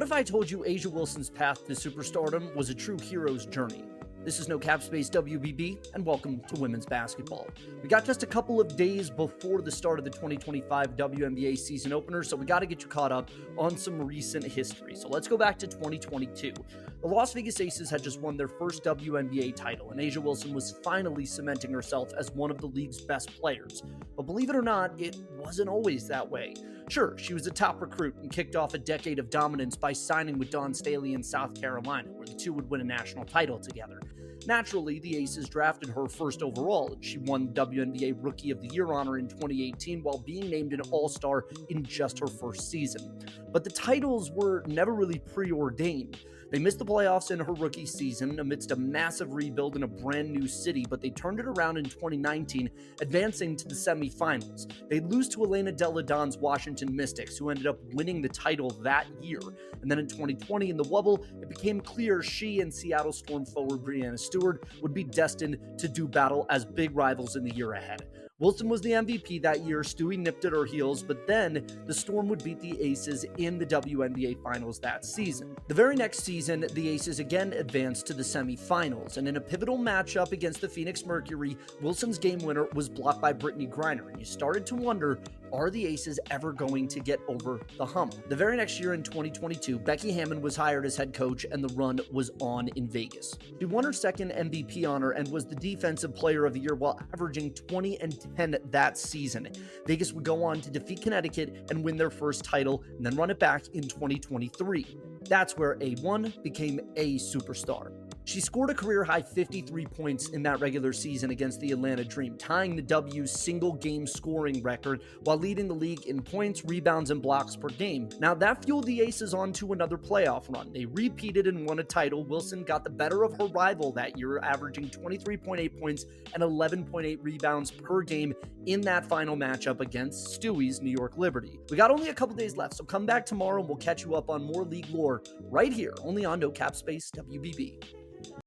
What if I told you A'ja Wilson's path to superstardom was a true hero's journey? This is No Cap Space WBB, and welcome to women's basketball. We got just a couple of days before the start of the 2025 WNBA season opener, so we got to get you caught up on some recent history. So let's go back to 2022. The Las Vegas Aces had just won their first WNBA title, and A'ja Wilson was finally cementing herself as one of the league's best players. But believe it or not, it wasn't always that way. Sure, she was a top recruit and kicked off a decade of dominance by signing with Dawn Staley in South Carolina, where the two would win a national title together. Naturally, the Aces drafted her first overall, and she won WNBA Rookie of the Year honor in 2018 while being named an All-Star in just her first season. But the titles were never really preordained. They missed the playoffs in her rookie season amidst a massive rebuild in a brand new city, but they turned it around in 2019, advancing to the semifinals. They lose to Elena Delle Donne's Washington Mystics, who ended up winning the title that year. And then in 2020, in the Wubble, it became clear she and Seattle Storm forward Breanna Stewart would be destined to do battle as big rivals in the year ahead. Wilson was the MVP that year, Stewie nipped at her heels, but then the Storm would beat the Aces in the WNBA Finals that season. The very next season, the Aces again advanced to the semifinals, and in a pivotal matchup against the Phoenix Mercury, Wilson's game winner was blocked by Brittany Griner, and you started to wonder, are the Aces ever going to get over the hump? The very next year in 2022, Becky Hammon was hired as head coach, and the run was on in Vegas. She won her second MVP honor and was the Defensive Player of the Year while averaging 20 and 10 that season. Vegas would go on to defeat Connecticut and win their first title, and then run it back in 2023. That's where A1 became a superstar. She scored a career-high 53 points in that regular season against the Atlanta Dream, tying the W's single-game scoring record while leading the league in points, rebounds, and blocks per game. Now, that fueled the Aces on to another playoff run. They repeated and won a title. Wilson got the better of her rival that year, averaging 23.8 points and 11.8 rebounds per game in that final matchup against Stewie's New York Liberty. We got only a couple days left, so come back tomorrow and we'll catch you up on more league lore right here, only on No Cap Space WBB.